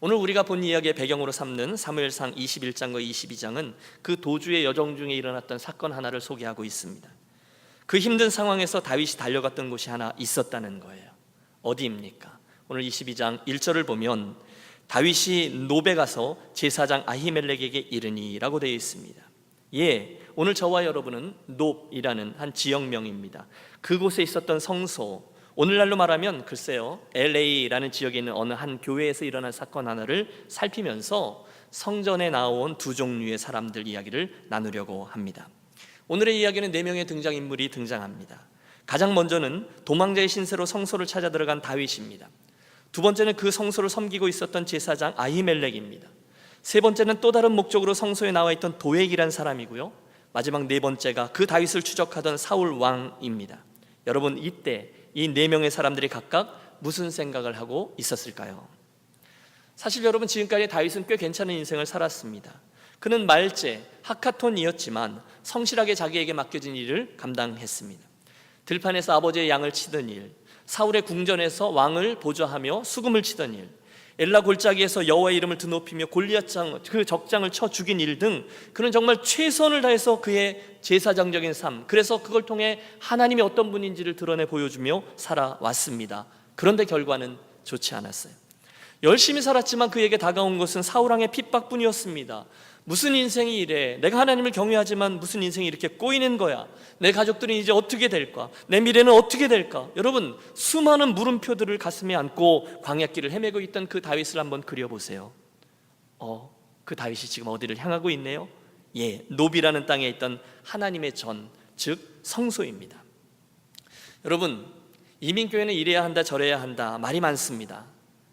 오늘 우리가 본 이야기의 배경으로 삼는 사무엘상 21장과 22장은 그 도주의 여정 중에 일어났던 사건 하나를 소개하고 있습니다. 그 힘든 상황에서 다윗이 달려갔던 곳이 하나 있었다는 거예요. 어디입니까? 오늘 22장 1절을 보면 다윗이 노베 가서 제사장 아히멜렉에게 이르니 라고 되어 있습니다. 오늘 저와 여러분은 놉이라는 한 지역명입니다. 그곳에 있었던 성소, 오늘날로 말하면 글쎄요, LA라는 지역에 있는 어느 한 교회에서 일어난 사건 하나를 살피면서 성전에 나온 두 종류의 사람들 이야기를 나누려고 합니다. 오늘의 이야기는 4명의 등장인물이 등장합니다. 가장 먼저는 도망자의 신세로 성소를 찾아 들어간 다윗입니다. 두 번째는 그 성소를 섬기고 있었던 제사장 아히멜렉입니다. 세 번째는 또 다른 목적으로 성소에 나와 있던 도액이란 사람이고요, 마지막 네 번째가 그 다윗을 추적하던 사울 왕입니다. 여러분, 이때 이 4명의 사람들이 각각 무슨 생각을 하고 있었을까요? 사실 여러분, 지금까지 다윗은 꽤 괜찮은 인생을 살았습니다. 그는 말제, 하카톤이었지만 성실하게 자기에게 맡겨진 일을 감당했습니다. 들판에서 아버지의 양을 치던 일, 사울의 궁전에서 왕을 보좌하며 수금을 치던 일, 엘라 골짜기에서 여호와의 이름을 드높이며 골리앗 그 적장을 쳐 죽인 일 등 그는 정말 최선을 다해서 그의 제사장적인 삶, 그래서 그걸 통해 하나님이 어떤 분인지를 드러내 보여주며 살아왔습니다. 그런데 결과는 좋지 않았어요. 열심히 살았지만 그에게 다가온 것은 사울왕의 핍박뿐이었습니다. 무슨 인생이 이래? 내가 하나님을 경외하지만 무슨 인생이 이렇게 꼬이는 거야? 내 가족들은 이제 어떻게 될까? 내 미래는 어떻게 될까? 여러분, 수많은 물음표들을 가슴에 안고 광야길을 헤매고 있던 그 다윗을 한번 그려보세요. 그 다윗이 지금 어디를 향하고 있네요? 놉이라는 땅에 있던 하나님의 전, 즉 성소입니다. 여러분, 이민교회는 이래야 한다 저래야 한다 말이 많습니다.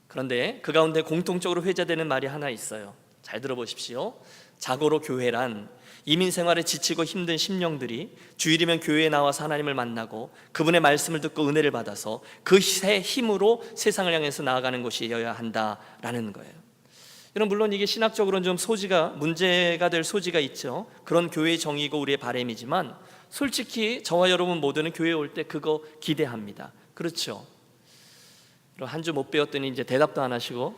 그런데 그 가운데 공통적으로 회자되는 말이 하나 있어요. 잘 들어보십시오. 자고로 교회란 이민 생활에 지치고 힘든 심령들이 주일이면 교회에 나와서 하나님을 만나고 그분의 말씀을 듣고 은혜를 받아서 그 힘으로 세상을 향해서 나아가는 것이어야 한다라는 거예요. 여러분, 물론 이게 신학적으로는 좀 문제가 될 소지가 있죠. 그런 교회의 정의고 우리의 바람이지만 솔직히 저와 여러분 모두는 교회에 올 때 그거 기대합니다. 그렇죠? 한 주 못 배웠더니 이제 대답도 안 하시고,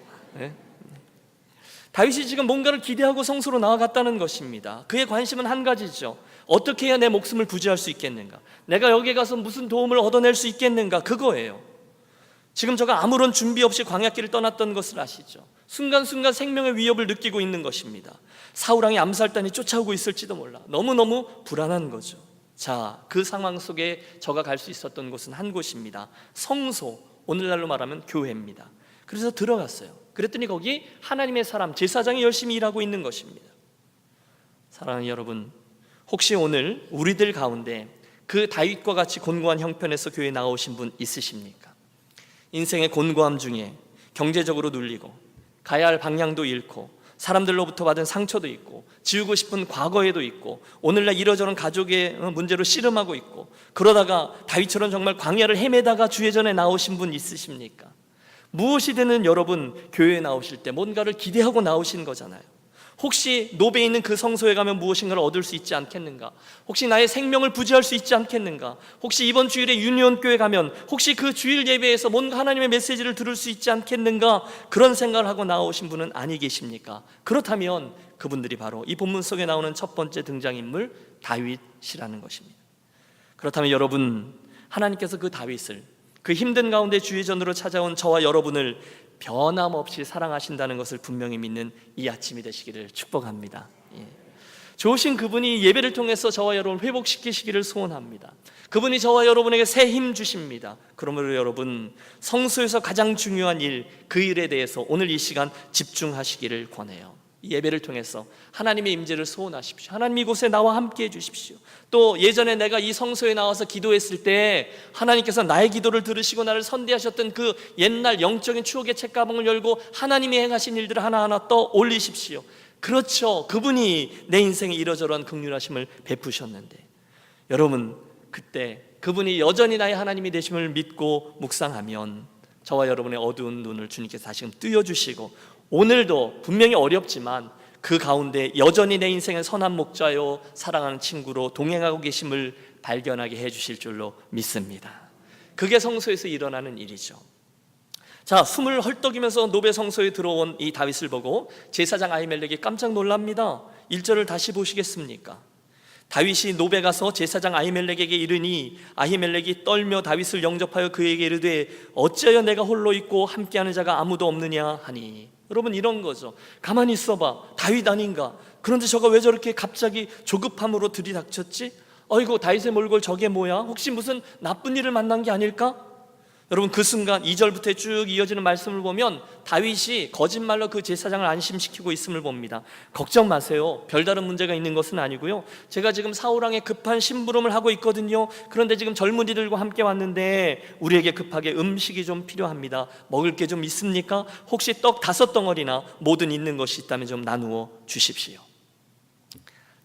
다윗이 지금 뭔가를 기대하고 성소로 나아갔다는 것입니다. 그의 관심은 한 가지죠. 어떻게 해야 내 목숨을 부지할 수 있겠는가? 내가 여기에 가서 무슨 도움을 얻어낼 수 있겠는가? 그거예요. 지금 저가 아무런 준비 없이 광야길을 떠났던 것을 아시죠? 순간순간 생명의 위협을 느끼고 있는 것입니다. 사울왕의 암살단이 쫓아오고 있을지도 몰라. 너무너무 불안한 거죠. 자, 그 상황 속에 저가 갈 수 있었던 곳은 한 곳입니다. 성소, 오늘날로 말하면 교회입니다. 그래서 들어갔어요. 그랬더니 거기 하나님의 사람, 제사장이 열심히 일하고 있는 것입니다. 사랑하는 여러분, 혹시 오늘 우리들 가운데 그 다윗과 같이 곤고한 형편에서 교회에 나오신 분 있으십니까? 인생의 곤고함 중에 경제적으로 눌리고 가야 할 방향도 잃고 사람들로부터 받은 상처도 있고 지우고 싶은 과거에도 있고 오늘날 이러저런 가족의 문제로 씨름하고 있고 그러다가 다윗처럼 정말 광야를 헤매다가 주의 전에 나오신 분 있으십니까? 무엇이든 여러분 교회에 나오실 때 뭔가를 기대하고 나오신 거잖아요. 혹시 노베에 있는 그 성소에 가면 무엇인가를 얻을 수 있지 않겠는가? 혹시 나의 생명을 부지할 수 있지 않겠는가? 혹시 이번 주일에 유니온교회 가면 혹시 그 주일 예배에서 뭔가 하나님의 메시지를 들을 수 있지 않겠는가? 그런 생각을 하고 나오신 분은 아니 계십니까? 그렇다면 그분들이 바로 이 본문 속에 나오는 첫 번째 등장인물 다윗이라는 것입니다. 그렇다면 여러분, 하나님께서 그 다윗을 그 힘든 가운데 주의 전으로 찾아온 저와 여러분을 변함없이 사랑하신다는 것을 분명히 믿는 이 아침이 되시기를 축복합니다. 좋으신 그분이 예배를 통해서 저와 여러분을 회복시키시기를 소원합니다. 그분이 저와 여러분에게 새 힘 주십니다. 그러므로 여러분, 성소에서 가장 중요한 일, 그 일에 대해서 오늘 이 시간 집중하시기를 권해요. 예배를 통해서 하나님의 임재를 소원하십시오. 하나님 이곳에 나와 함께 해주십시오. 또 예전에 내가 이 성소에 나와서 기도했을 때 하나님께서 나의 기도를 들으시고 나를 선대하셨던 그 옛날 영적인 추억의 책가방을 열고 하나님이 행하신 일들을 하나하나 떠올리십시오. 그렇죠, 그분이 내 인생에 이러저러한 긍휼하심을 베푸셨는데 여러분, 그때 그분이 여전히 나의 하나님이 되심을 믿고 묵상하면 저와 여러분의 어두운 눈을 주님께서 다시금 띄워주시고 오늘도 분명히 어렵지만 그 가운데 여전히 내 인생의 선한 목자요 사랑하는 친구로 동행하고 계심을 발견하게 해주실 줄로 믿습니다. 그게 성소에서 일어나는 일이죠. 자, 숨을 헐떡이면서 노베 성소에 들어온 이 다윗을 보고 제사장 아히멜렉이 깜짝 놀랍니다. 1절을 다시 보시겠습니까? 다윗이 노베 가서 제사장 아히멜렉에게 이르니 아히멜렉이 떨며 다윗을 영접하여 그에게 이르되 어찌하여 내가 홀로 있고 함께하는 자가 아무도 없느냐 하니. 여러분, 이런 거죠. 가만히 있어봐, 다윗 아닌가? 그런데 저가 왜 저렇게 갑자기 조급함으로 들이닥쳤지? 어이구, 다윗의 몰골 저게 뭐야? 혹시 무슨 나쁜 일을 만난 게 아닐까? 여러분, 그 순간 2절부터 쭉 이어지는 말씀을 보면 다윗이 거짓말로 그 제사장을 안심시키고 있음을 봅니다. 걱정 마세요, 별다른 문제가 있는 것은 아니고요, 제가 지금 사울왕에 급한 심부름을 하고 있거든요. 그런데 지금 젊은이들과 함께 왔는데 우리에게 급하게 음식이 좀 필요합니다. 먹을 게 좀 있습니까? 혹시 떡 5덩어리나 뭐든 있는 것이 있다면 좀 나누어 주십시오.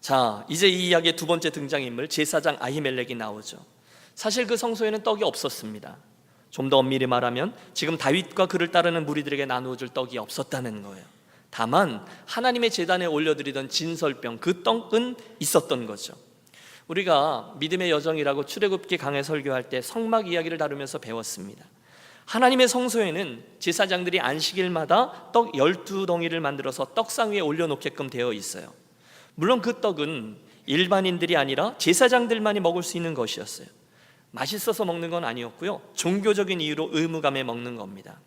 자, 이제 이 이야기의 두 번째 등장인물 제사장 아히멜렉이 나오죠. 사실 그 성소에는 떡이 없었습니다. 좀 더 엄밀히 말하면 지금 다윗과 그를 따르는 무리들에게 나누어줄 떡이 없었다는 거예요. 다만 하나님의 제단에 올려드리던 진설병, 그 떡은 있었던 거죠. 우리가 믿음의 여정이라고 출애굽기 강해 설교할 때 성막 이야기를 다루면서 배웠습니다. 하나님의 성소에는 제사장들이 안식일마다 떡 12덩이를 만들어서 떡상 위에 올려놓게끔 되어 있어요. 물론 그 떡은 일반인들이 아니라 제사장들만이 먹을 수 있는 것이었어요. 맛있어서 먹는 건 아니었고요, 종교적인 이유로 의무감에 먹는 겁니다.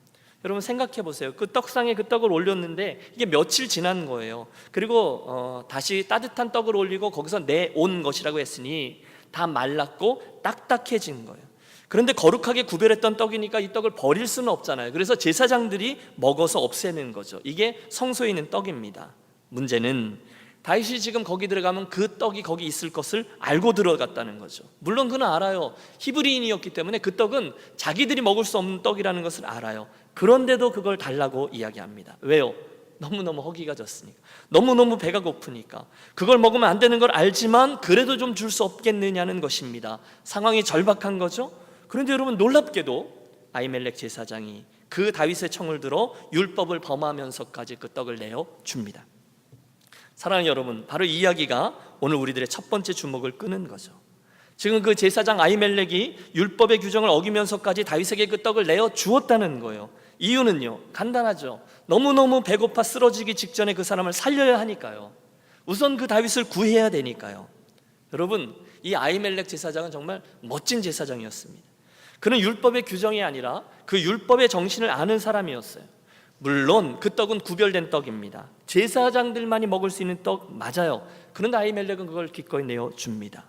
여러분, 생각해 보세요. 그 떡상에 그 떡을 올렸는데 이게 며칠 지난 거예요. 그리고 다시 따뜻한 떡을 올리고 거기서 내온 것이라고 했으니 다 말랐고 딱딱해진 거예요. 그런데 거룩하게 구별했던 떡이니까 이 떡을 버릴 수는 없잖아요. 그래서 제사장들이 먹어서 없애는 거죠. 이게 성소에 있는 떡입니다. 문제는 다윗이 지금 거기 들어가면 그 떡이 거기 있을 것을 알고 들어갔다는 거죠. 물론 그는 알아요. 히브리인이었기 때문에 그 떡은 자기들이 먹을 수 없는 떡이라는 것을 알아요. 그런데도 그걸 달라고 이야기합니다. 왜요? 너무너무 허기가 졌으니까, 너무너무 배가 고프니까. 그걸 먹으면 안 되는 걸 알지만 그래도 좀 줄 수 없겠느냐는 것입니다. 상황이 절박한 거죠. 그런데 여러분, 놀랍게도 아히멜렉 제사장이 그 다윗의 청을 들어 율법을 범하면서까지 그 떡을 내어 줍니다. 사랑하는 여러분, 바로 이 이야기가 오늘 우리들의 첫 번째 주목을 끄는 거죠. 지금 그 제사장 아히멜렉이 율법의 규정을 어기면서까지 다윗에게 그 떡을 내어 주었다는 거예요. 이유는요, 간단하죠. 너무너무 배고파 쓰러지기 직전에 그 사람을 살려야 하니까요. 우선 그 다윗을 구해야 되니까요. 여러분, 이 아히멜렉 제사장은 정말 멋진 제사장이었습니다. 그는 율법의 규정이 아니라 그 율법의 정신을 아는 사람이었어요. 물론 그 떡은 구별된 떡입니다. 제사장들만이 먹을 수 있는 떡 맞아요. 그런데 아히멜렉은 그걸 기꺼이 내어 줍니다.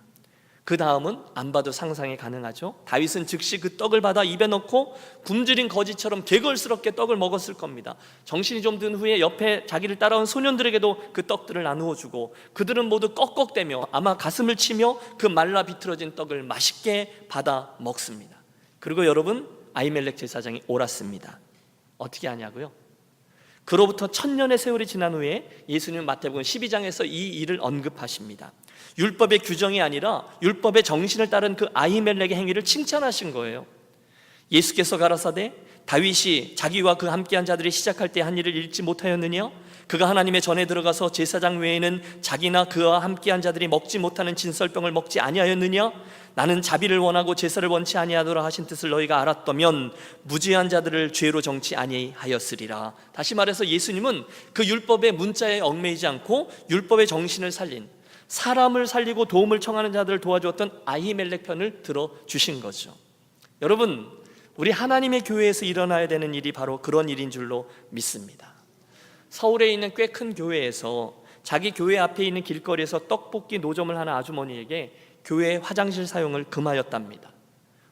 그 다음은 안 봐도 상상이 가능하죠. 다윗은 즉시 그 떡을 받아 입에 넣고 굶주린 거지처럼 개걸스럽게 떡을 먹었을 겁니다. 정신이 좀 든 후에 옆에 자기를 따라온 소년들에게도 그 떡들을 나누어 주고 그들은 모두 꺽꺽대며 아마 가슴을 치며 그 말라 비틀어진 떡을 맛있게 받아 먹습니다. 그리고 여러분, 아히멜렉 제사장이 옳았습니다. 어떻게 하냐고요? 그로부터 1000년의 세월이 지난 후에 예수님은 마태복음 12장에서 이 일을 언급하십니다. 율법의 규정이 아니라 율법의 정신을 따른 그 아히멜렉의 행위를 칭찬하신 거예요. 예수께서 가라사대 다윗이 자기와 그 함께한 자들이 시작할 때 한 일을 읽지 못하였느냐? 그가 하나님의 전에 들어가서 제사장 외에는 자기나 그와 함께한 자들이 먹지 못하는 진설병을 먹지 아니하였느냐? 나는 자비를 원하고 제사를 원치 아니하노라 하신 뜻을 너희가 알았다면 무죄한 자들을 죄로 정치 아니하였으리라. 다시 말해서 예수님은 그 율법의 문자에 얽매이지 않고 율법의 정신을 살린, 사람을 살리고 도움을 청하는 자들을 도와주었던 아히멜렉 편을 들어주신 거죠. 여러분, 우리 하나님의 교회에서 일어나야 되는 일이 바로 그런 일인 줄로 믿습니다. 서울에 있는 꽤 큰 교회에서 자기 교회 앞에 있는 길거리에서 떡볶이 노점을 하는 아주머니에게 교회 화장실 사용을 금하였답니다.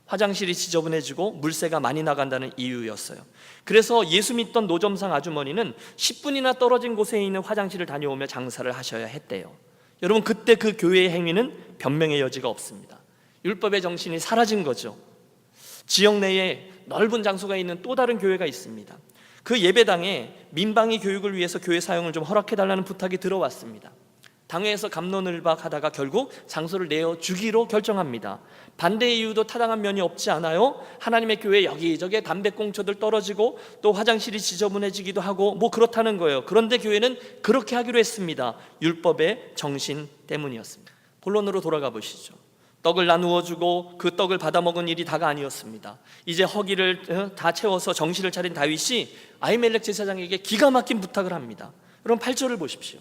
화장실이 지저분해지고 물새가 많이 나간다는 이유였어요. 그래서 예수 믿던 노점상 아주머니는 10분이나 떨어진 곳에 있는 화장실을 다녀오며 장사를 하셔야 했대요. 여러분, 그때 그 교회의 행위는 변명의 여지가 없습니다. 율법의 정신이 사라진 거죠. 지역 내에 넓은 장소가 있는 또 다른 교회가 있습니다. 그 예배당에 민방위 교육을 위해서 교회 사용을 좀 허락해달라는 부탁이 들어왔습니다. 당회에서 갑론을박하다가 결국 장소를 내어주기로 결정합니다. 반대의 이유도 타당한 면이 없지 않아요? 하나님의 교회 여기저기 담배꽁초들 떨어지고 또 화장실이 지저분해지기도 하고 뭐 그렇다는 거예요. 그런데 교회는 그렇게 하기로 했습니다. 율법의 정신 때문이었습니다. 본론으로 돌아가 보시죠. 떡을 나누어 주고 그 떡을 받아 먹은 일이 다가 아니었습니다. 이제 허기를 다 채워서 정신을 차린 다윗이 아히멜렉 제사장에게 기가 막힌 부탁을 합니다. 여러분 8절을 보십시오.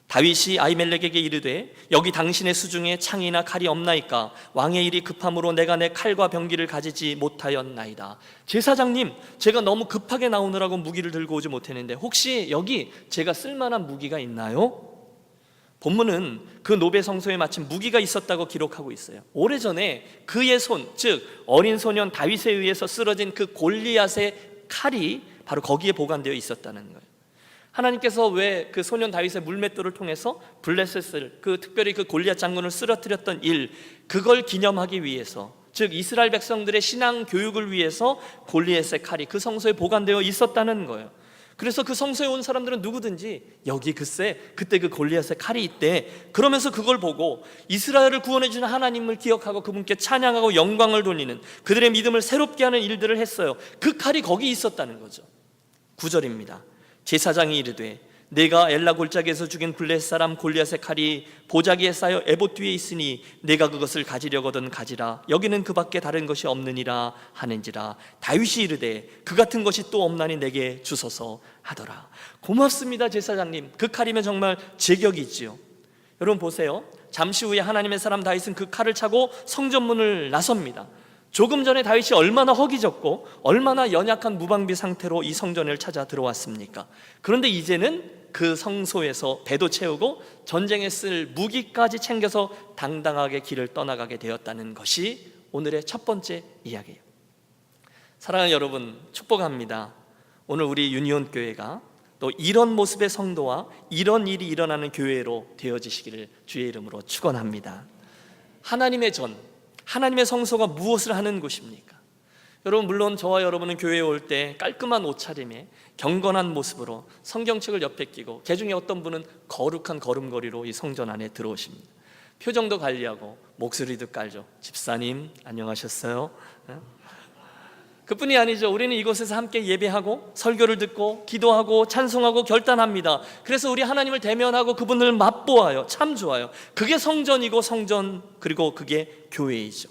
다윗이 아히멜렉에게 이르되 여기 당신의 수중에 창이나 칼이 없나이까? 왕의 일이 급함으로 내가 내 칼과 병기를 가지지 못하였나이다. 제사장님, 제가 너무 급하게 나오느라고 무기를 들고 오지 못했는데 혹시 여기 제가 쓸만한 무기가 있나요? 본문은 그 노베 성소에 마침 무기가 있었다고 기록하고 있어요. 오래전에 그의 손, 즉 어린 소년 다윗에 의해서 쓰러진 그 골리앗의 칼이 바로 거기에 보관되어 있었다는 거예요. 하나님께서 왜 그 소년 다윗의 물맷돌을 통해서 블레셋을, 특별히 그 골리앗 장군을 쓰러뜨렸던 일, 그걸 기념하기 위해서, 즉 이스라엘 백성들의 신앙 교육을 위해서 골리앗의 칼이 그 성소에 보관되어 있었다는 거예요. 그래서 그 성소에 온 사람들은 누구든지 여기 글쎄 그때 그 골리앗의 칼이 있대, 그러면서 그걸 보고 이스라엘을 구원해 주는 하나님을 기억하고 그분께 찬양하고 영광을 돌리는, 그들의 믿음을 새롭게 하는 일들을 했어요. 그 칼이 거기 있었다는 거죠. 9절입니다. 제사장이 이르되 내가 엘라 골짜기에서 죽인 블레셋 사람 골리앗의 칼이 보자기에 쌓여 에봇 뒤에 있으니 내가 그것을 가지려거든 가지라. 여기는 그 밖에 다른 것이 없느니라 하는지라. 다윗이 이르되 그 같은 것이 또 없나니 내게 주소서 하더라. 고맙습니다 제사장님, 그 칼이면 정말 제격이지요. 여러분 보세요. 잠시 후에 하나님의 사람 다윗은 그 칼을 차고 성전문을 나섭니다. 조금 전에 다윗이 얼마나 허기졌고 얼마나 연약한 무방비 상태로 이 성전을 찾아 들어왔습니까? 그런데 이제는 그 성소에서 배도 채우고 전쟁에 쓸 무기까지 챙겨서 당당하게 길을 떠나가게 되었다는 것이 오늘의 첫 번째 이야기예요. 사랑하는 여러분, 축복합니다. 오늘 우리 유니온 교회가 또 이런 모습의 성도와 이런 일이 일어나는 교회로 되어지시기를 주의 이름으로 축원합니다. 하나님의 전, 하나님의 성소가 무엇을 하는 곳입니까? 여러분, 물론 저와 여러분은 교회에 올 때 깔끔한 옷차림에 경건한 모습으로 성경책을 옆에 끼고, 개중에 어떤 분은 거룩한 걸음걸이로 이 성전 안에 들어오십니다. 표정도 관리하고 목소리도 깔죠. 집사님 안녕하셨어요? 그뿐이 아니죠. 우리는 이곳에서 함께 예배하고 설교를 듣고 기도하고 찬송하고 결단합니다. 그래서 우리 하나님을 대면하고 그분을 맛보아요. 참 좋아요. 그게 성전이고 성전, 그리고 그게 교회이죠.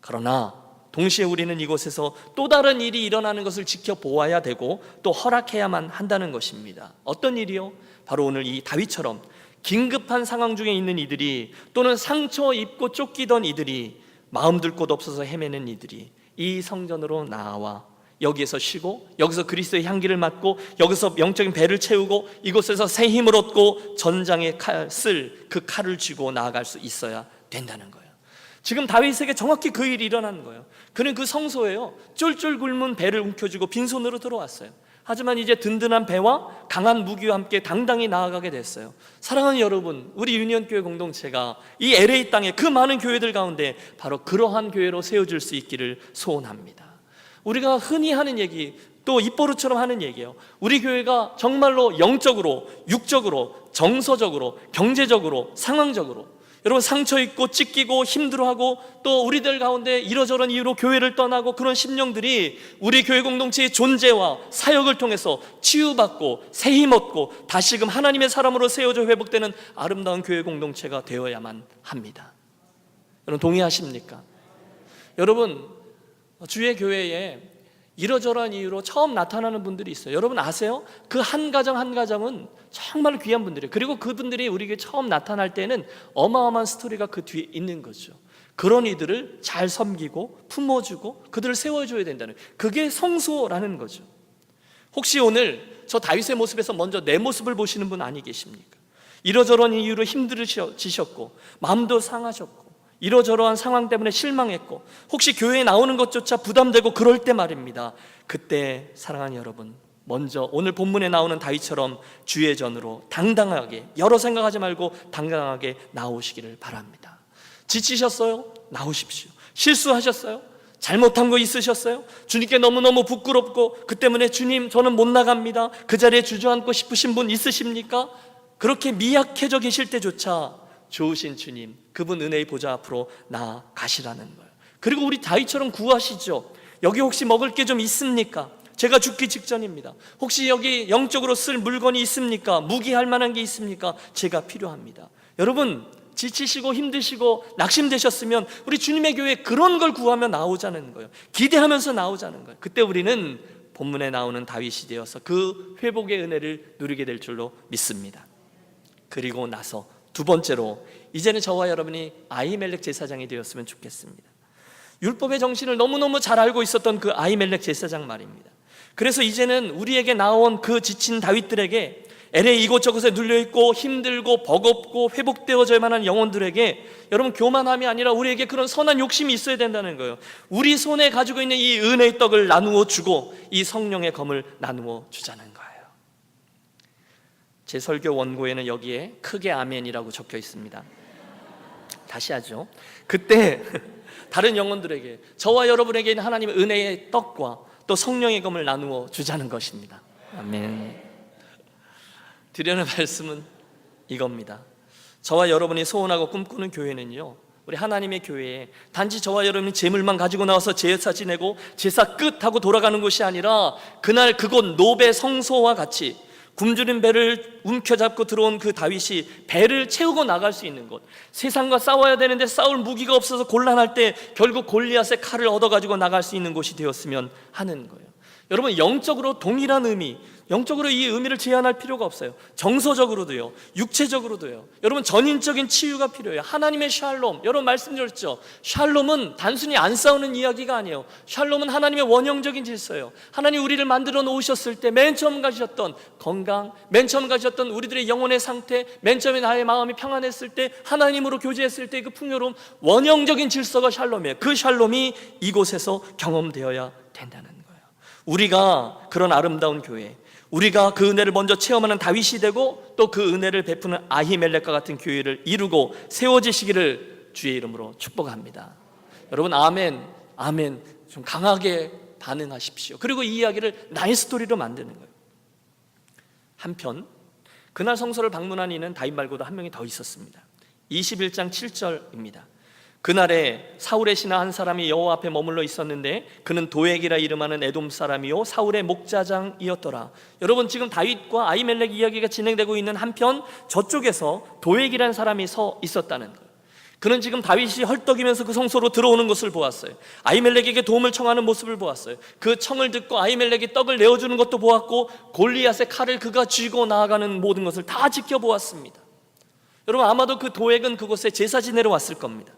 그러나 동시에 우리는 이곳에서 또 다른 일이 일어나는 것을 지켜보아야 되고 또 허락해야만 한다는 것입니다. 어떤 일이요? 바로 오늘 이 다윗처럼 긴급한 상황 중에 있는 이들이, 또는 상처 입고 쫓기던 이들이, 마음 둘 곳 없어서 헤매는 이들이 이 성전으로 나와 여기에서 쉬고, 여기서 그리스도의 향기를 맡고, 여기서 영적인 배를 채우고, 이곳에서 새 힘을 얻고 전장에 쓸 그 칼을 쥐고 나아갈 수 있어야 된다는 거예요. 지금 다윗에게 정확히 그 일이 일어난 거예요. 그는 그 성소에요 쫄쫄 굶은 배를 움켜쥐고 빈손으로 들어왔어요. 하지만 이제 든든한 배와 강한 무기와 함께 당당히 나아가게 됐어요. 사랑하는 여러분, 우리 유니온교회 공동체가 이 LA 땅의 그 많은 교회들 가운데 바로 그러한 교회로 세워질 수 있기를 소원합니다. 우리가 흔히 하는 얘기, 또 입버릇처럼 하는 얘기예요. 우리 교회가 정말로 영적으로, 육적으로, 정서적으로, 경제적으로, 상황적으로 여러분 상처 입고 찢기고 힘들어하고, 또 우리들 가운데 이러저런 이유로 교회를 떠나고 그런 심령들이 우리 교회 공동체의 존재와 사역을 통해서 치유받고 새 힘 얻고 다시금 하나님의 사람으로 세워져 회복되는 아름다운 교회 공동체가 되어야만 합니다. 여러분 동의하십니까? 여러분, 주의 교회에 이러저러한 이유로 처음 나타나는 분들이 있어요. 여러분 아세요? 그 한 가정 한 가정은 정말 귀한 분들이에요. 그리고 그분들이 우리 교회에 처음 나타날 때는 어마어마한 스토리가 그 뒤에 있는 거죠. 그런 이들을 잘 섬기고 품어주고 그들을 세워줘야 된다는, 그게 성소라는 거죠. 혹시 오늘 저 다윗의 모습에서 먼저 내 모습을 보시는 분 아니 계십니까? 이러저러한 이유로 힘들으셨고 마음도 상하셨고 이러저러한 상황 때문에 실망했고 혹시 교회에 나오는 것조차 부담되고 그럴 때 말입니다. 그때 사랑하는 여러분, 먼저 오늘 본문에 나오는 다윗처럼 주의 전으로 당당하게, 여러 생각하지 말고 당당하게 나오시기를 바랍니다. 지치셨어요? 나오십시오. 실수하셨어요? 잘못한 거 있으셨어요? 주님께 너무너무 부끄럽고 그 때문에 주님 저는 못 나갑니다, 그 자리에 주저앉고 싶으신 분 있으십니까? 그렇게 미약해져 계실 때조차 좋으신 주님, 그분 은혜의 보좌 앞으로 나아가시라는 거예요. 그리고 우리 다윗처럼 구하시죠. 여기 혹시 먹을 게 좀 있습니까? 제가 죽기 직전입니다. 혹시 여기 영적으로 쓸 물건이 있습니까? 무기할 만한 게 있습니까? 제가 필요합니다. 여러분, 지치시고 힘드시고 낙심되셨으면 우리 주님의 교회에 그런 걸 구하며 나오자는 거예요. 기대하면서 나오자는 거예요. 그때 우리는 본문에 나오는 다윗이 되어서 그 회복의 은혜를 누리게 될 줄로 믿습니다. 그리고 나서 두 번째로, 이제는 저와 여러분이 아히멜렉 제사장이 되었으면 좋겠습니다. 율법의 정신을 너무너무 잘 알고 있었던 그 아히멜렉 제사장 말입니다. 그래서 이제는 우리에게 나온 그 지친 다윗들에게, LA 이곳저곳에 눌려있고 힘들고 버겁고 회복되어져야 하는 영혼들에게, 여러분 교만함이 아니라 우리에게 그런 선한 욕심이 있어야 된다는 거예요. 우리 손에 가지고 있는 이 은혜의 떡을 나누어 주고 이 성령의 검을 나누어 주자는 거예요. 제 설교 원고에는 여기에 크게 아멘이라고 적혀 있습니다. 다시 하죠. 그때 다른 영혼들에게, 저와 여러분에게 있는 하나님의 은혜의 떡과 또 성령의 검을 나누어 주자는 것입니다. 아멘. 드리는 말씀은 이겁니다. 저와 여러분이 소원하고 꿈꾸는 교회는요, 우리 하나님의 교회에 단지 저와 여러분이 제물만 가지고 나와서 제사 지내고 제사 끝 하고 돌아가는 곳이 아니라, 그날 그곳 노베 성소와 같이 굶주린 배를 움켜잡고 들어온 그 다윗이 배를 채우고 나갈 수 있는 곳, 세상과 싸워야 되는데 싸울 무기가 없어서 곤란할 때 결국 골리앗의 칼을 얻어가지고 나갈 수 있는 곳이 되었으면 하는 거예요. 여러분, 영적으로 동일한 의미, 영적으로 이 의미를 제한할 필요가 없어요. 정서적으로도요, 육체적으로도요. 여러분, 전인적인 치유가 필요해요. 하나님의 샬롬, 여러분 말씀드렸죠. 샬롬은 단순히 안 싸우는 이야기가 아니에요. 샬롬은 하나님의 원형적인 질서예요. 하나님 우리를 만들어 놓으셨을 때 맨 처음 가지셨던 건강, 맨 처음 가지셨던 우리들의 영혼의 상태, 맨 처음에 나의 마음이 평안했을 때, 하나님으로 교제했을 때 그 풍요로움, 원형적인 질서가 샬롬이에요. 그 샬롬이 이곳에서 경험되어야 된다는 거예요. 우리가 그런 아름다운 교회, 우리가 그 은혜를 먼저 체험하는 다윗이 되고 또 그 은혜를 베푸는 아히멜렉과 같은 교회를 이루고 세워지시기를 주의 이름으로 축복합니다. 여러분, 아멘, 아멘 좀 강하게 반응하십시오. 그리고 이 이야기를 나의 스토리로 만드는 거예요. 한편 그날 성소를 방문한 이는 다윗 말고도 한 명이 더 있었습니다. 21장 7절입니다. 그날에 사울의 신하 한 사람이 여호와 앞에 머물러 있었는데 그는 도액이라 이름하는 에돔 사람이요 사울의 목자장이었더라. 여러분, 지금 다윗과 아히멜렉 이야기가 진행되고 있는 한편 저쪽에서 도액이라는 사람이 서 있었다는 거예요. 그는 지금 다윗이 헐떡이면서 그 성소로 들어오는 것을 보았어요. 아히멜렉에게 도움을 청하는 모습을 보았어요. 그 청을 듣고 아히멜렉이 떡을 내어주는 것도 보았고 골리앗의 칼을 그가 쥐고 나아가는 모든 것을 다 지켜보았습니다. 여러분, 아마도 그 도액은 그곳에 제사 지내러 왔을 겁니다.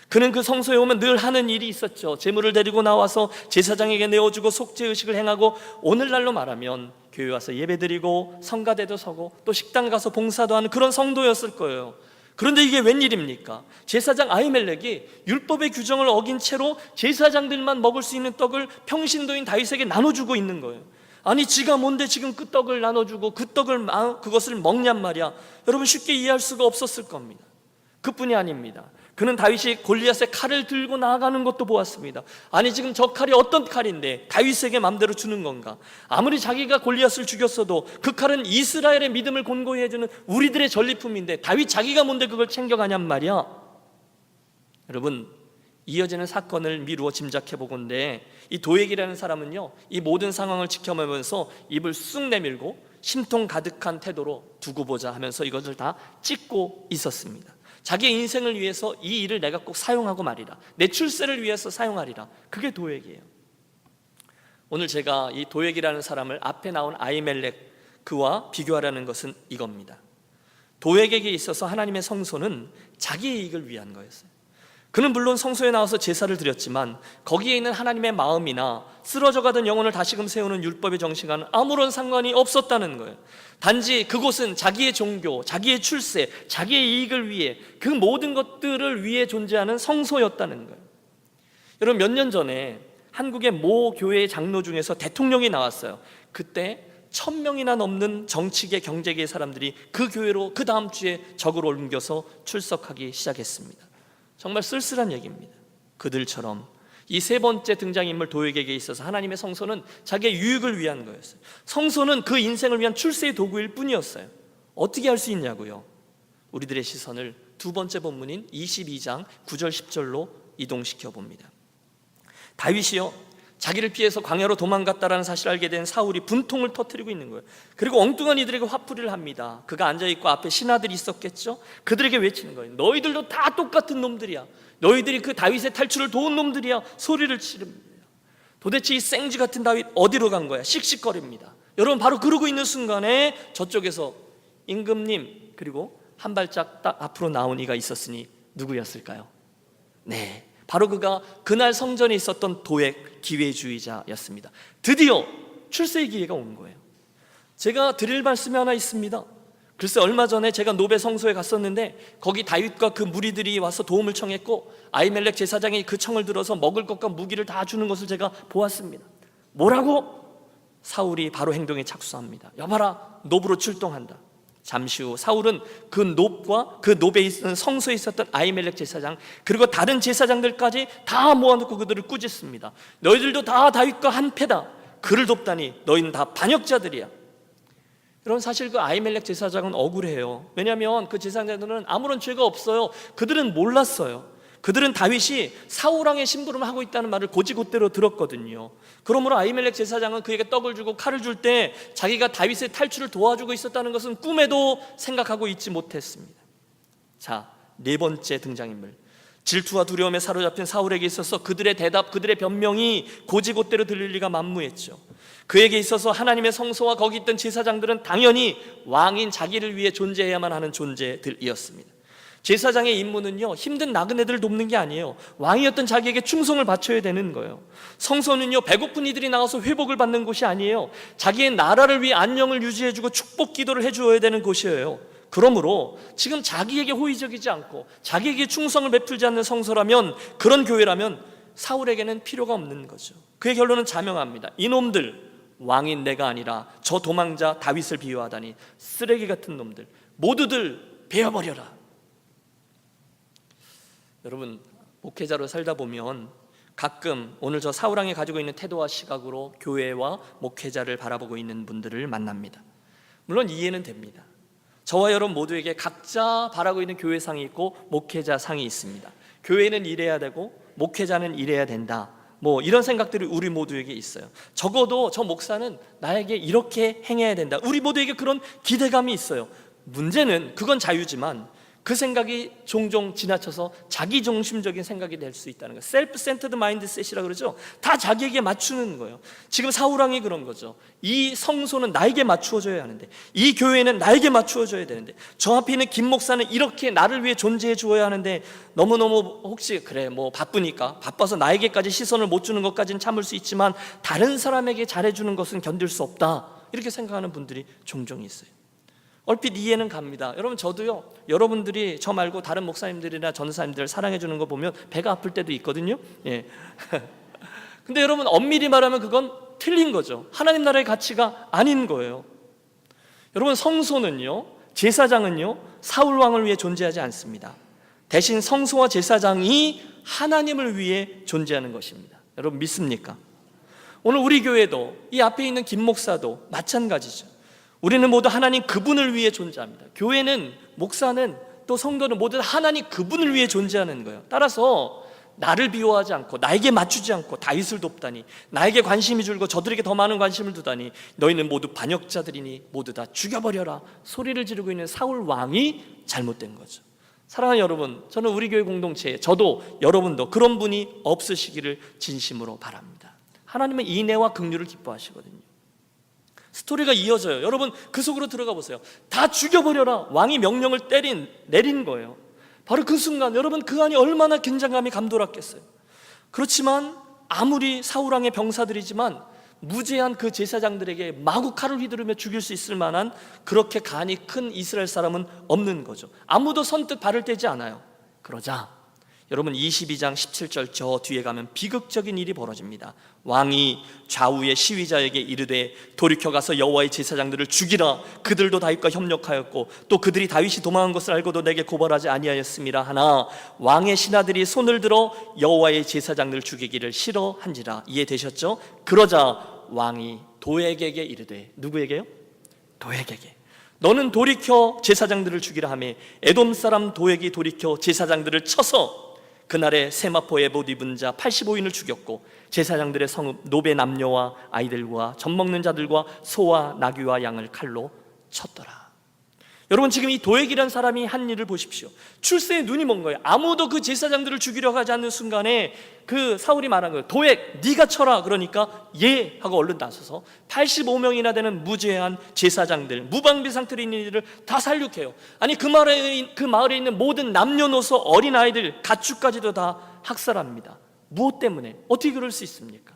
그는 그 성소에 오면 늘 하는 일이 있었죠. 제물을 데리고 나와서 제사장에게 내어주고 속죄의식을 행하고, 오늘날로 말하면 교회 와서 예배드리고 성가대도 서고 또 식당 가서 봉사도 하는 그런 성도였을 거예요. 그런데 이게 웬일입니까? 제사장 아히멜렉이 율법의 규정을 어긴 채로 제사장들만 먹을 수 있는 떡을 평신도인 다윗에게 나눠주고 있는 거예요. 아니, 지가 뭔데 지금 그 떡을 나눠주고 그것을 먹냔 말이야. 여러분, 쉽게 이해할 수가 없었을 겁니다. 그뿐이 아닙니다. 그는 다윗이 골리앗의 칼을 들고 나아가는 것도 보았습니다. 아니, 지금 저 칼이 어떤 칼인데 다윗에게 마음대로 주는 건가? 아무리 자기가 골리앗을 죽였어도 그 칼은 이스라엘의 믿음을 곤고히 해주는 우리들의 전리품인데 다윗 자기가 뭔데 그걸 챙겨가냔 말이야. 여러분, 이어지는 사건을 미루어 짐작해 보건대 이 도액이라는 사람은요, 이 모든 상황을 지켜보면서 입을 쑥 내밀고 심통 가득한 태도로 두고 보자 하면서 이것을 다 찍고 있었습니다. 자기의 인생을 위해서 이 일을 내가 꼭 사용하고 말이라, 내 출세를 위해서 사용하리라. 그게 도액이에요. 오늘 제가 이 도액이라는 사람을 앞에 나온 아히멜렉 그와 비교하라는 것은 이겁니다. 도액에게 있어서 하나님의 성소는 자기의 이익을 위한 거였어요. 그는 물론 성소에 나와서 제사를 드렸지만 거기에 있는 하나님의 마음이나 쓰러져가던 영혼을 다시금 세우는 율법의 정신과는 아무런 상관이 없었다는 거예요. 단지 그곳은 자기의 종교, 자기의 출세, 자기의 이익을 위해, 그 모든 것들을 위해 존재하는 성소였다는 거예요. 여러분, 몇 년 전에 한국의 모 교회의 장로 중에서 대통령이 나왔어요. 그때 1000명이나 넘는 정치계, 경제계의 사람들이 그 교회로 그 다음 주에 적을 옮겨서 출석하기 시작했습니다. 정말 쓸쓸한 얘기입니다. 그들처럼 이 세 번째 등장인물 도액에게 있어서 하나님의 성소는 자기의 유익을 위한 거였어요. 성소는 그 인생을 위한 출세의 도구일 뿐이었어요. 어떻게 할 수 있냐고요? 우리들의 시선을 두 번째 본문인 22장 9절 10절로 이동시켜 봅니다. 다윗이요, 자기를 피해서 광야로 도망갔다라는 사실을 알게 된 사울이 분통을 터뜨리고 있는 거예요. 그리고 엉뚱한 이들에게 화풀이를 합니다. 그가 앉아있고 앞에 신하들이 있었겠죠. 그들에게 외치는 거예요. 너희들도 다 똑같은 놈들이야. 너희들이 그 다윗의 탈출을 도운 놈들이야. 소리를 지릅니다. 도대체 이 생쥐 같은 다윗 어디로 간 거야? 씩씩거립니다. 여러분, 바로 그러고 있는 순간에 저쪽에서 임금님, 그리고 한 발짝 딱 앞으로 나온 이가 있었으니 누구였을까요? 네, 바로 그가 그날 성전에 있었던 도액 기회주의자였습니다. 드디어 출세의 기회가 온 거예요. 제가 드릴 말씀이 하나 있습니다. 글쎄, 얼마 전에 제가 노베 성소에 갔었는데 거기 다윗과 그 무리들이 와서 도움을 청했고 아히멜렉 제사장이 그 청을 들어서 먹을 것과 무기를 다 주는 것을 제가 보았습니다. 뭐라고? 사울이 바로 행동에 착수합니다. 여봐라, 노브로 출동한다. 잠시 후 사울은 그 놉과 그 놉에 있는 성소에 있었던 아히멜렉 제사장, 그리고 다른 제사장들까지 다 모아놓고 그들을 꾸짖습니다. 너희들도 다 다윗과 한패다. 그를 돕다니 너희는 다 반역자들이야. 여러분, 사실 그 아히멜렉 제사장은 억울해요. 왜냐하면 그 제사장들은 아무런 죄가 없어요. 그들은 몰랐어요. 그들은 다윗이 사울왕의 심부름을 하고 있다는 말을 곧이곧대로 들었거든요. 그러므로 아히멜렉 제사장은 그에게 떡을 주고 칼을 줄 때 자기가 다윗의 탈출을 도와주고 있었다는 것은 꿈에도 생각하고 있지 못했습니다. 자, 네 번째 등장인물, 질투와 두려움에 사로잡힌 사울에게 있어서 그들의 대답, 그들의 변명이 곧이곧대로 들릴 리가 만무했죠. 그에게 있어서 하나님의 성소와 거기 있던 제사장들은 당연히 왕인 자기를 위해 존재해야만 하는 존재들이었습니다. 제사장의 임무는요, 힘든 나그네들을 돕는 게 아니에요. 왕이었던 자기에게 충성을 바쳐야 되는 거예요. 성소는요, 배고픈 이들이 나와서 회복을 받는 곳이 아니에요. 자기의 나라를 위해 안녕을 유지해주고 축복 기도를 해주어야 되는 곳이에요. 그러므로 지금 자기에게 호의적이지 않고 자기에게 충성을 베풀지 않는 성소라면, 그런 교회라면 사울에게는 필요가 없는 거죠. 그의 결론은 자명합니다. 이놈들, 왕인 내가 아니라 저 도망자 다윗을 비유하다니 쓰레기 같은 놈들, 모두들 베어버려라. 여러분, 목회자로 살다 보면 가끔 오늘 저 사울왕이 가지고 있는 태도와 시각으로 교회와 목회자를 바라보고 있는 분들을 만납니다. 물론 이해는 됩니다. 저와 여러분 모두에게 각자 바라고 있는 교회상이 있고 목회자상이 있습니다. 교회는 이래야 되고 목회자는 이래야 된다, 뭐 이런 생각들이 우리 모두에게 있어요. 적어도 저 목사는 나에게 이렇게 행해야 된다, 우리 모두에게 그런 기대감이 있어요. 문제는 그건 자유지만 그 생각이 종종 지나쳐서 자기중심적인 생각이 될 수 있다는 거예요. 셀프 센터드 마인드셋이라고 그러죠. 다 자기에게 맞추는 거예요. 지금 사울왕이 그런 거죠. 이 성소는 나에게 맞추어져야 하는데, 이 교회는 나에게 맞추어져야 되는데, 저 앞에 있는 김 목사는 이렇게 나를 위해 존재해 주어야 하는데, 너무너무 혹시 그래 뭐 바쁘니까, 바빠서 나에게까지 시선을 못 주는 것까지는 참을 수 있지만 다른 사람에게 잘해주는 것은 견딜 수 없다, 이렇게 생각하는 분들이 종종 있어요. 얼핏 이해는 갑니다. 여러분, 저도요, 여러분들이 저 말고 다른 목사님들이나 전사님들 사랑해 주는 거 보면 배가 아플 때도 있거든요. 예. 근데 여러분, 엄밀히 말하면 그건 틀린 거죠. 하나님 나라의 가치가 아닌 거예요. 여러분, 성소는요, 제사장은요, 사울 왕을 위해 존재하지 않습니다. 대신 성소와 제사장이 하나님을 위해 존재하는 것입니다. 여러분, 믿습니까? 오늘 우리 교회도, 이 앞에 있는 김 목사도 마찬가지죠. 우리는 모두 하나님 그분을 위해 존재합니다. 교회는, 목사는, 또 성도는 모두 하나님 그분을 위해 존재하는 거예요. 따라서 나를 비호하지 않고 나에게 맞추지 않고 다윗을 돕다니, 나에게 관심이 줄고 저들에게 더 많은 관심을 두다니 너희는 모두 반역자들이니 모두 다 죽여버려라 소리를 지르고 있는 사울 왕이 잘못된 거죠. 사랑하는 여러분, 저는 우리 교회 공동체에, 저도 여러분도 그런 분이 없으시기를 진심으로 바랍니다. 하나님은 인애와 긍휼을 기뻐하시거든요. 스토리가 이어져요. 여러분, 그 속으로 들어가 보세요. 다 죽여버려라, 왕이 명령을 내린 거예요. 바로 그 순간 여러분, 그 안에 얼마나 긴장감이 감돌았겠어요. 그렇지만 아무리 사울왕의 병사들이지만 무죄한 그 제사장들에게 마구 칼을 휘두르며 죽일 수 있을 만한 그렇게 간이 큰 이스라엘 사람은 없는 거죠. 아무도 선뜻 발을 떼지 않아요. 그러자 여러분, 22장 17절 저 뒤에 가면 비극적인 일이 벌어집니다. 왕이 좌우의 시위자에게 이르되 돌이켜가서 여호와의 제사장들을 죽이라. 그들도 다윗과 협력하였고 또 그들이 다윗이 도망한 것을 알고도 내게 고발하지 아니하였음이라 하나 왕의 신하들이 손을 들어 여호와의 제사장들을 죽이기를 싫어한지라. 이해되셨죠? 그러자 왕이 도액에게 이르되, 누구에게요? 도액에게, 너는 돌이켜 제사장들을 죽이라 하매 에돔 사람 도액이 돌이켜 제사장들을 쳐서 그날에 세마포 에봇 입은 자 85인을 죽였고 제사장들의 성읍 노베 남녀와 아이들과 젖 먹는 자들과 소와 나귀와 양을 칼로 쳤더라. 여러분, 지금 이 도액이라는 사람이 한 일을 보십시오. 출세에 눈이 먼 거예요. 아무도 그 제사장들을 죽이려고 하지 않는 순간에 그 사울이 말한 거예요. 도액 네가 쳐라. 그러니까 예 하고 얼른 나서서 85명이나 되는 무죄한 제사장들, 무방비 상태로 있는 이들을 다 살육해요. 아니 그 마을에 있는 모든 남녀노소 어린아이들 가축까지도 다 학살합니다. 무엇 때문에? 어떻게 그럴 수 있습니까?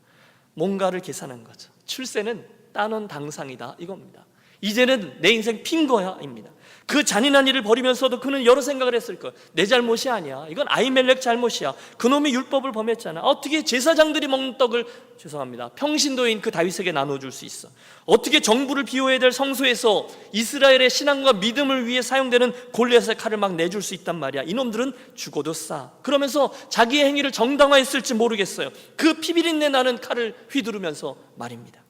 뭔가를 계산한 거죠. 출세는 따놓은 당상이다 이겁니다. 이제는 내 인생 핀 거야 입니다. 그 잔인한 일을 벌이면서도 그는 여러 생각을 했을 거예요. 내 잘못이 아니야. 이건 아히멜렉 잘못이야. 그놈이 율법을 범했잖아. 어떻게 제사장들이 먹는 떡을, 죄송합니다, 평신도인 그 다윗에게 나눠줄 수 있어? 어떻게 정부를 비워야 될 성소에서 이스라엘의 신앙과 믿음을 위해 사용되는 골리앗의 칼을 막 내줄 수 있단 말이야. 이놈들은 죽어도 싸. 그러면서 자기의 행위를 정당화했을지 모르겠어요. 그 피비린내 나는 칼을 휘두르면서 말입니다.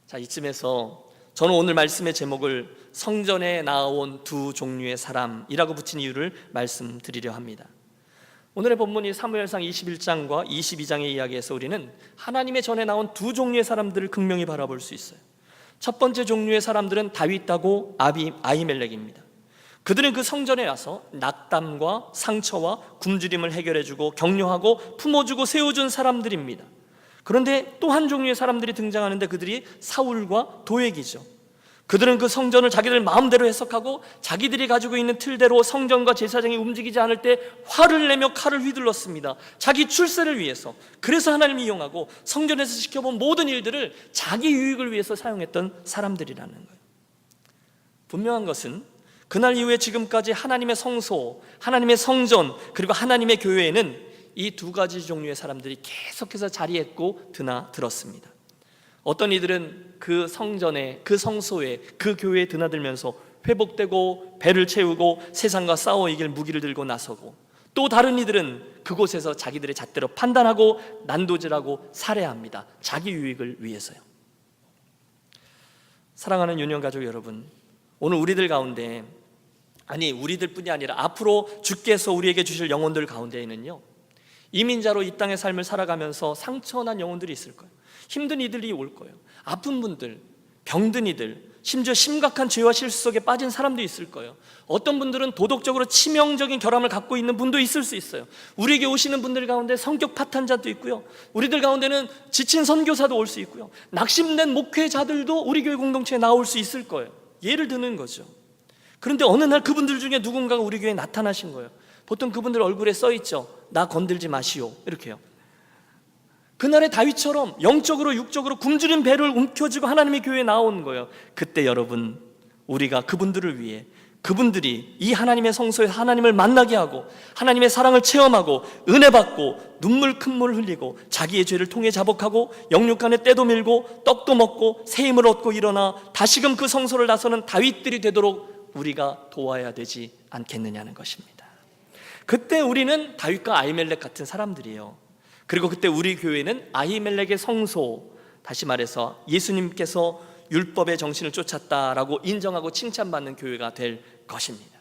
자, 이쯤에서 저는 오늘 말씀의 제목을 성전에 나아온 두 종류의 사람이라고 붙인 이유를 말씀드리려 합니다. 오늘의 본문이 사무엘상 21장과 22장의 이야기에서 우리는 하나님의 전에 나온 두 종류의 사람들을 극명히 바라볼 수 있어요. 첫 번째 종류의 사람들은 다윗하고 아히멜렉입니다. 그들은 그 성전에 와서 낙담과 상처와 굶주림을 해결해주고 격려하고 품어주고 세워준 사람들입니다. 그런데 또 한 종류의 사람들이 등장하는데 그들이 사울과 도액이죠. 그들은 그 성전을 자기들 마음대로 해석하고 자기들이 가지고 있는 틀대로 성전과 제사장이 움직이지 않을 때 화를 내며 칼을 휘둘렀습니다. 자기 출세를 위해서. 그래서 하나님이 이용하고 성전에서 지켜본 모든 일들을 자기 유익을 위해서 사용했던 사람들이라는 거예요. 분명한 것은 그날 이후에 지금까지 하나님의 성소, 하나님의 성전, 그리고 하나님의 교회에는 이 두 가지 종류의 사람들이 계속해서 자리했고 드나들었습니다. 어떤 이들은 그 성전에, 그 성소에, 그 교회에 드나들면서 회복되고 배를 채우고 세상과 싸워 이길 무기를 들고 나서고, 또 다른 이들은 그곳에서 자기들의 잣대로 판단하고 난도질하고 살해합니다. 자기 유익을 위해서요. 사랑하는 유년가족 여러분, 오늘 우리들 가운데, 아니 우리들뿐이 아니라 앞으로 주께서 우리에게 주실 영혼들 가운데에는요, 이민자로 이 땅의 삶을 살아가면서 상처난 영혼들이 있을 거예요. 힘든 이들이 올 거예요. 아픈 분들, 병든 이들, 심지어 심각한 죄와 실수 속에 빠진 사람도 있을 거예요. 어떤 분들은 도덕적으로 치명적인 결함을 갖고 있는 분도 있을 수 있어요. 우리에게 오시는 분들 가운데 성격 파탄자도 있고요, 우리들 가운데는 지친 선교사도 올 수 있고요, 낙심된 목회자들도 우리 교회 공동체에 나올 수 있을 거예요. 예를 드는 거죠. 그런데 어느 날 그분들 중에 누군가가 우리 교회에 나타나신 거예요. 보통 그분들 얼굴에 써있죠. 나 건들지 마시오, 이렇게요. 그날의 다윗처럼 영적으로 육적으로 굶주린 배를 움켜쥐고 하나님의 교회에 나온 거예요. 그때 여러분, 우리가 그분들을 위해, 그분들이 이 하나님의 성소에 하나님을 만나게 하고 하나님의 사랑을 체험하고 은혜 받고 눈물 큰물 흘리고 자기의 죄를 통해 자복하고 영육간에 때도 밀고 떡도 먹고 새 힘을 얻고 일어나 다시금 그 성소를 나서는 다윗들이 되도록 우리가 도와야 되지 않겠느냐는 것입니다. 그때 우리는 다윗과 아히멜렉 같은 사람들이에요. 그리고 그때 우리 교회는 아히멜렉의 성소, 다시 말해서 예수님께서 율법의 정신을 쫓았다라고 인정하고 칭찬받는 교회가 될 것입니다.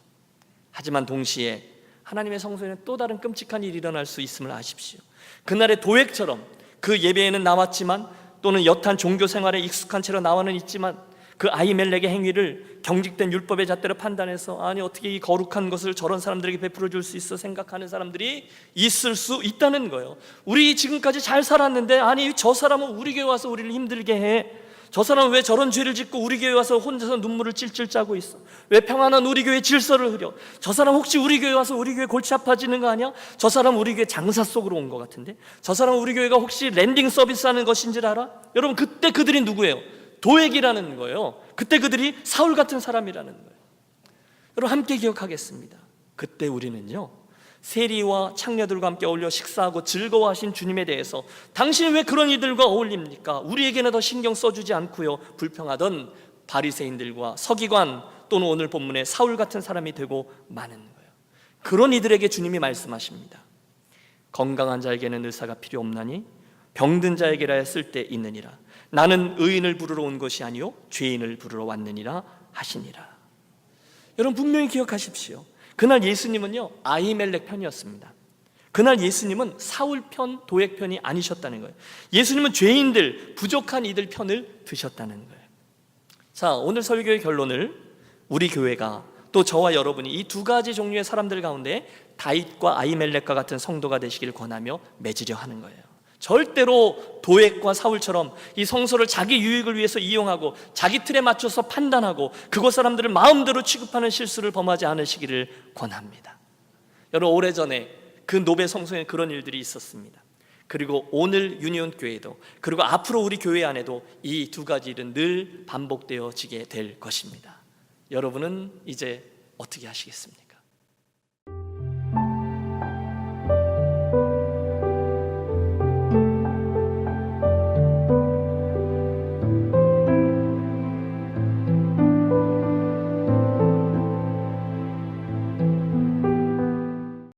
하지만 동시에 하나님의 성소에는 또 다른 끔찍한 일이 일어날 수 있음을 아십시오. 그날의 도액처럼 그 예배에는 나왔지만, 또는 여탄 종교 생활에 익숙한 채로 나와는 있지만, 그 아히멜렉의 행위를 경직된 율법의 잣대로 판단해서 아니 어떻게 이 거룩한 것을 저런 사람들에게 베풀어 줄 수 있어 생각하는 사람들이 있을 수 있다는 거예요. 우리 지금까지 잘 살았는데 아니 저 사람은 우리 교회 와서 우리를 힘들게 해, 저 사람은 왜 저런 죄를 짓고 우리 교회 와서 혼자서 눈물을 찔찔 짜고 있어, 왜 평안한 우리 교회 질서를 흐려, 저 사람 혹시 우리 교회 와서 우리 교회 골치 아파지는 거 아니야? 저 사람 우리 교회 장사 속으로 온 것 같은데, 저 사람 우리 교회가 혹시 랜딩 서비스 하는 것인 줄 알아? 여러분, 그때 그들이 누구예요? 도액이라는 거예요. 그때 그들이 사울 같은 사람이라는 거예요. 여러분, 함께 기억하겠습니다. 그때 우리는요, 세리와 창녀들과 함께 어울려 식사하고 즐거워하신 주님에 대해서 당신이 왜 그런 이들과 어울립니까? 우리에게는 더 신경 써주지 않고요, 불평하던 바리새인들과 서기관, 또는 오늘 본문의 사울 같은 사람이 되고 마는 거예요. 그런 이들에게 주님이 말씀하십니다. 건강한 자에게는 의사가 필요 없나니 병든 자에게라야 쓸데 있느니라. 나는 의인을 부르러 온 것이 아니요 죄인을 부르러 왔느니라 하시니라. 여러분, 분명히 기억하십시오. 그날 예수님은요, 아히멜렉 편이었습니다. 그날 예수님은 사울 편, 도액 편이 아니셨다는 거예요. 예수님은 죄인들, 부족한 이들 편을 드셨다는 거예요. 자, 오늘 설교의 결론을 우리 교회가 또 저와 여러분이 이 두 가지 종류의 사람들 가운데 다윗과 아히멜렉과 같은 성도가 되시기를 권하며 맺으려 하는 거예요. 절대로 도액과 사울처럼 이 성소를 자기 유익을 위해서 이용하고 자기 틀에 맞춰서 판단하고 그곳 사람들을 마음대로 취급하는 실수를 범하지 않으시기를 권합니다. 여러분, 오래전에 그 노베 성소에 그런 일들이 있었습니다. 그리고 오늘 유니온 교회도, 그리고 앞으로 우리 교회 안에도 이 두 가지 일은 늘 반복되어지게 될 것입니다. 여러분은 이제 어떻게 하시겠습니까?